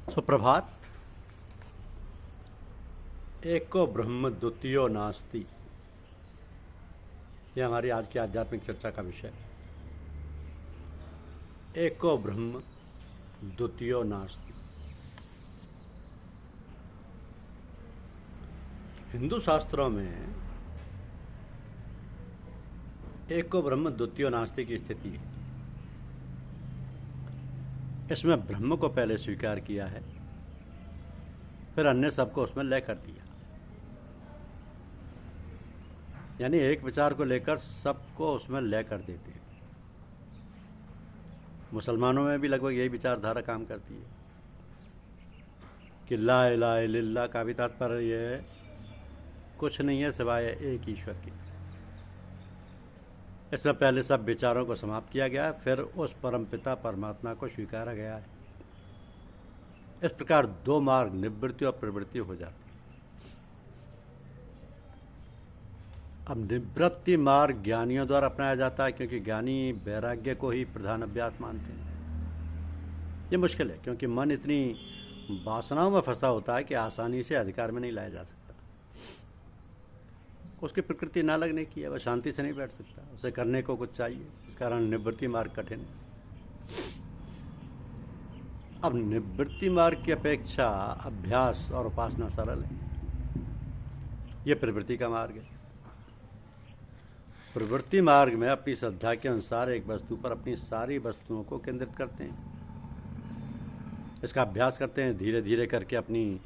सुप्रभात। एको ब्रह्म द्वितीयो नास्ति, यह हमारी आज की आध्यात्मिक चर्चा का विषय है। एको ब्रह्म द्वितीयो नास्ति। हिंदू शास्त्रों में एको ब्रह्म द्वितीयो नास्ति की स्थिति है। इसमें ब्रह्म को पहले स्वीकार किया है, फिर अन्य सबको उसमें लय कर दिया। यानी एक विचार को लेकर सबको उसमें लय कर देते हैं। मुसलमानों में भी लगभग यही विचारधारा काम करती है कि ला इलाहा इल्लल्लाह का भी तात्पर्य है कुछ नहीं है सिवाय एक ईश्वर के। इसमें पहले सब विचारों को समाप्त किया गया, फिर उस परमपिता परमात्मा को स्वीकारा गया है। इस प्रकार दो मार्ग, निवृत्ति और प्रवृत्ति, हो जाती है। अब निवृत्ति मार्ग ज्ञानियों द्वारा अपनाया जाता है, क्योंकि ज्ञानी वैराग्य को ही प्रधान अभ्यास मानते हैं। ये मुश्किल है, क्योंकि मन इतनी वासनाओं में फंसा होता है कि आसानी से अधिकार में नहीं लाया जा सकता। उसकी प्रकृति ना लगने की है, वह शांति से नहीं बैठ सकता, उसे करने को कुछ चाहिए। इस कारण निवृत्ति मार्ग कठिन है। अब निवृत्ति मार्ग की अपेक्षा अभ्यास और उपासना सरल है। यह प्रवृत्ति का मार्ग है। प्रवृत्ति मार्ग में अपनी श्रद्धा के अनुसार एक वस्तु पर अपनी सारी वस्तुओं को केंद्रित करते हैं। इसका अभ्यास करते हैं, धीरे धीरे करके अपनी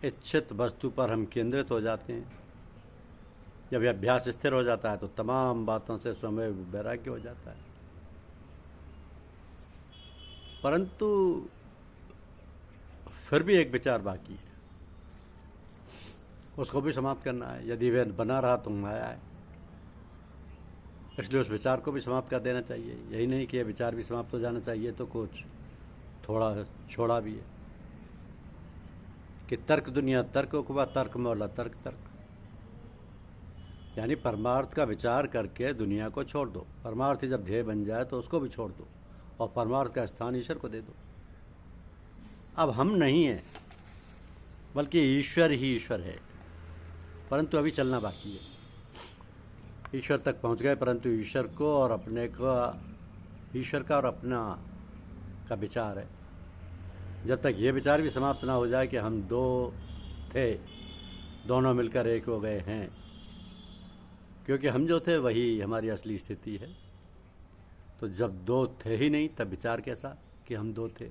इच्छित वस्तु पर हम केंद्रित हो जाते हैं। जब यह अभ्यास स्थिर हो जाता है तो तमाम बातों से स्वयं वैराग्य हो जाता है। परंतु फिर भी एक विचार बाकी है, उसको भी समाप्त करना है। यदि वह बना रहा तो माया है, इसलिए उस विचार को भी समाप्त कर देना चाहिए। यही नहीं कि यह विचार भी समाप्त हो जाना चाहिए तो कुछ थोड़ा छोड़ा भी है कि तर्क दुनिया तर्क को तर्क मौला तर्क तर्क, यानी परमार्थ का विचार करके दुनिया को छोड़ दो। परमार्थ जब ध्येय बन जाए तो उसको भी छोड़ दो और परमार्थ का स्थान ईश्वर को दे दो। अब हम नहीं हैं, बल्कि ईश्वर ही ईश्वर है, परंतु अभी चलना बाकी है। ईश्वर तक पहुंच गए, परंतु ईश्वर को और अपने का, ईश्वर का और अपना का विचार है। जब तक ये विचार भी समाप्त ना हो जाए कि हम दो थे, दोनों मिलकर एक हो गए हैं, क्योंकि हम जो थे वही हमारी असली स्थिति है। तो जब दो थे ही नहीं तब विचार कैसा कि हम दो थे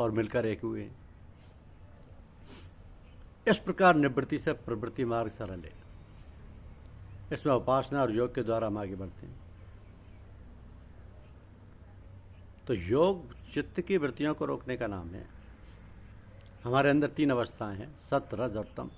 और मिलकर एक हुए। इस प्रकार निवृत्ति से प्रवृत्ति मार्ग सरल है। इसमें उपासना और योग के द्वारा हम आगे बढ़ते हैं। तो योग चित्त की वृत्तियों को रोकने का नाम है। हमारे अंदर तीन अवस्थाएं हैं, सत, रज और तम।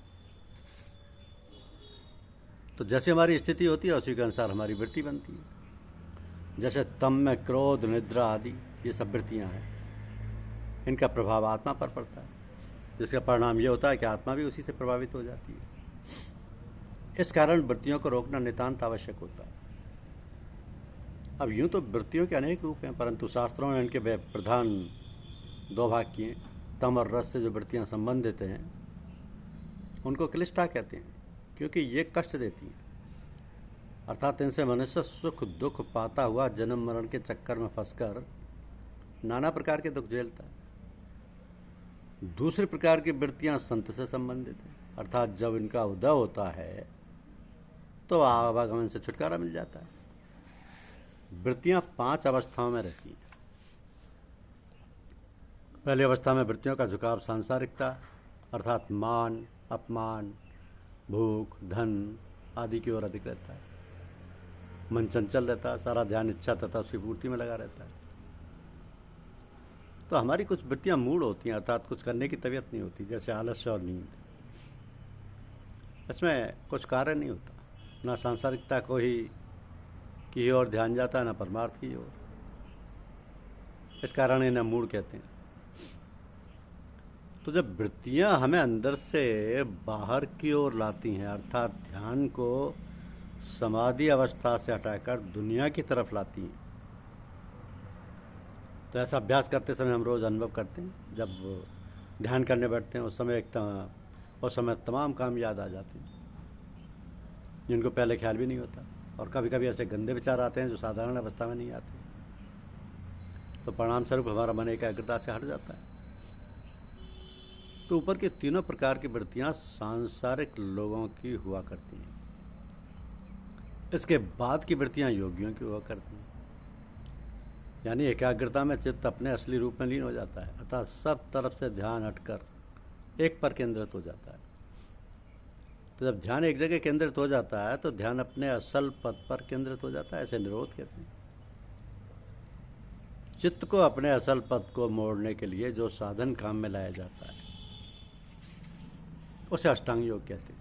तो जैसे हमारी स्थिति होती है उसी के अनुसार हमारी वृत्ति बनती है। जैसे तम में क्रोध, निद्रा आदि ये सब वृत्तियां हैं, इनका प्रभाव आत्मा पर पड़ता है, जिसका परिणाम ये होता है कि आत्मा भी उसी से प्रभावित हो जाती है। इस कारण वृत्तियों को रोकना नितांत आवश्यक होता है। अब यूं तो वृत्तियों के अनेक रूप हैं, परंतु शास्त्रों ने इनके प्रधान दो भाग किए। तम और रस से जो वृत्तियां संबंधित हैं उनको क्लिष्टा कहते हैं, क्योंकि ये कष्ट देती हैं। अर्थात इनसे मनुष्य सुख दुख पाता हुआ जन्म मरण के चक्कर में फंसकर नाना प्रकार के दुख झेलता है। दूसरी प्रकार की वृत्तियां संत से संबंधित हैं, अर्थात जब इनका उदय होता है तो आवागमन से छुटकारा मिल जाता है। वृत्तियां 5 अवस्थाओं में रहती हैं। पहली अवस्था में वृत्तियों का झुकाव सांसारिकता, अर्थात मान, अपमान, भूख, धन आदि की ओर अधिक रहता है। मन चंचल रहता है, सारा ध्यान इच्छा तथा उसकी पूर्ति में लगा रहता है। तो हमारी कुछ वृत्तियां मूढ़ होती हैं, अर्थात कुछ करने की तबीयत नहीं होती, जैसे आलस्य और नींद। इसमें कुछ कार्य नहीं होता, ना सांसारिकता को ही की ओर ध्यान जाता है, ना परमार्थ की ओर। इस कारण इन्हें मूढ़ कहते हैं। तो जब वृत्तियां हमें अंदर से बाहर की ओर लाती हैं, अर्थात ध्यान को समाधि अवस्था से हटाकर दुनिया की तरफ लाती हैं, तो ऐसा अभ्यास करते समय हम रोज़ अनुभव करते हैं। जब ध्यान करने बैठते हैं उस समय तमाम काम याद आ जाते हैं जिनको पहले ख्याल भी नहीं होता। और कभी कभी ऐसे गंदे विचार आते हैं जो साधारण अवस्था में नहीं आते, तो परिणाम स्वरूप हमारा मन एकाग्रता से हट जाता है। तो ऊपर के तीनों प्रकार की वृत्तियां सांसारिक लोगों की हुआ करती हैं। इसके बाद की वृत्तियां योगियों की हुआ करती हैं, यानी एकाग्रता में चित्त अपने असली रूप में लीन हो जाता है, अर्थात सब तरफ से ध्यान हटकर एक पर केंद्रित हो जाता है। तो जब ध्यान एक जगह केंद्रित हो जाता है तो ध्यान अपने असल पद पर केंद्रित हो जाता है, ऐसे निरोध कहते हैं। चित्त को अपने असल पद को मोड़ने के लिए जो साधन काम में लाया जाता है उसे अष्टांग योग कहते हैं।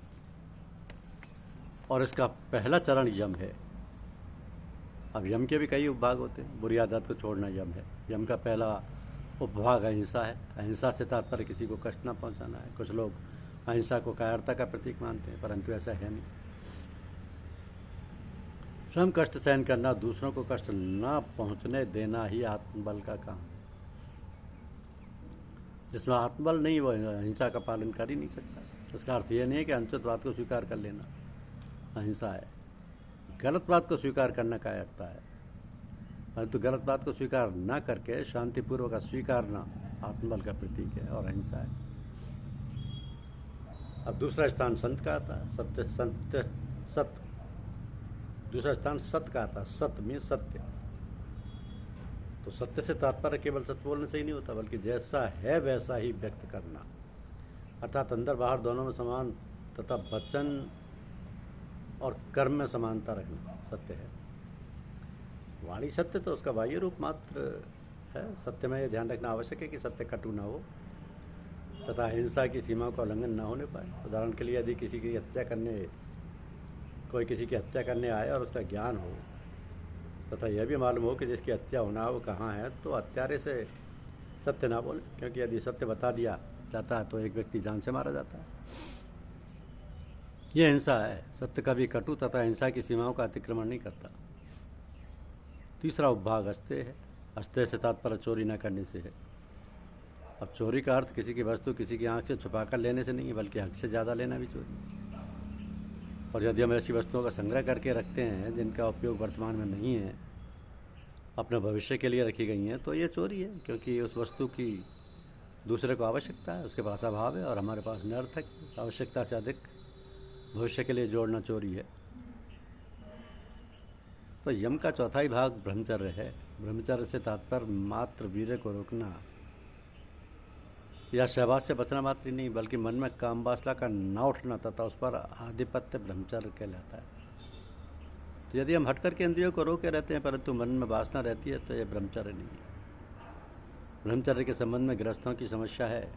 और इसका पहला चरण यम है। अब यम के भी कई उपभाग होते हैं। बुरी आदत को छोड़ना यम है। यम का पहला उपभाग अहिंसा है। अहिंसा से तात्पर्य किसी को कष्ट न पहुंचाना है। कुछ लोग अहिंसा को कायरता का प्रतीक मानते हैं, परंतु ऐसा है नहीं। स्वयं कष्ट सहन करना, दूसरों को कष्ट न पहुंचने देना ही आत्मबल का काम है। जिसमें आत्मबल नहीं वो अहिंसा का पालन कर ही नहीं सकता। इसका अर्थ यह नहीं है कि अनुचित बात को स्वीकार कर लेना अहिंसा है। गलत बात को स्वीकार करना कायरता है, परंतु गलत बात को स्वीकार न करके शांतिपूर्वक स्वीकारना आत्मबल का प्रतीक है और अहिंसा है। अब दूसरा स्थान संत का आता है। सत्य। दूसरा स्थान सत्य का आता है। सत्य में सत्य। तो सत्य से तात्पर्य केवल सत्य बोलने से ही नहीं होता, बल्कि जैसा है वैसा ही व्यक्त करना, अर्थात अंदर बाहर दोनों में समान तथा वचन और कर्म में समानता रखना सत्य है। वाणी सत्य तो उसका बाह्य रूप मात्र है। सत्य में यह ध्यान रखना आवश्यक है कि सत्य कटु न हो तथा हिंसा की सीमाओं का उल्लंघन न होने पाए। उदाहरण के लिए यदि कोई किसी की हत्या करने आए और उसका ज्ञान हो तथा यह भी मालूम हो कि जिसकी हत्या होना वो कहाँ है, तो हत्यारे से सत्य ना बोले, क्योंकि यदि सत्य बता दिया जाता है तो एक व्यक्ति जान से मारा जाता है। यह हिंसा है। सत्य कभी कटु तथा हिंसा की सीमाओं का अतिक्रमण नहीं करता। तीसरा उपभाग अस्तेय है। अस्तेय से तात्पर्य चोरी न करने से है। अब चोरी का अर्थ किसी की वस्तु किसी की आंख से छुपा कर लेने से नहीं है, बल्कि हक से ज़्यादा लेना भी चोरी। और यदि हम ऐसी वस्तुओं का संग्रह करके रखते हैं जिनका उपयोग वर्तमान में नहीं है, अपने भविष्य के लिए रखी गई हैं, तो ये चोरी है, क्योंकि उस वस्तु की दूसरे को आवश्यकता है, उसके पास अभाव है और हमारे पास निरर्थक। आवश्यकता से अधिक भविष्य के लिए जोड़ना चोरी है। तो यम का चौथा ही भाग ब्रह्मचर्य है। ब्रह्मचर्य से तात्पर्य मात्र वीर्य को रोकना या शहवाज से बचना मात्र ही नहीं, बल्कि मन में काम वासना का न उठना तथा उस पर आधिपत्य ब्रह्मचर्य कहलाता है। तो यदि हम हटकर के इंद्रियों को रोके रहते हैं परंतु मन में वासना रहती है, तो यह ब्रह्मचर्य नहीं है। ब्रह्मचर्य के संबंध में गृहस्थों की समस्या है।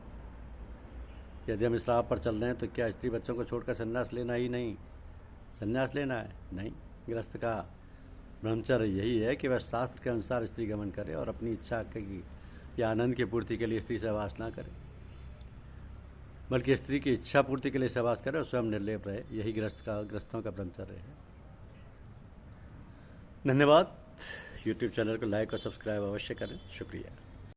यदि हम इस राह पर चल रहे हैं तो क्या स्त्री बच्चों को छोड़कर संन्यास लेना ही नहीं, संन्यास लेना है? नहीं। गृहस्थ का ब्रह्मचर्य यही है कि वह शास्त्र के अनुसार स्त्री गमन करे और अपनी इच्छा की या आनंद की पूर्ति के लिए स्त्री सहवास ना करे, बल्कि स्त्री की इच्छा पूर्ति के लिए सहवास करे और स्वयं निर्लेप रहे। यही गृहस्थों का ब्रह्मचर्य है। धन्यवाद। यूट्यूब चैनल को लाइक और सब्सक्राइब अवश्य करें। शुक्रिया।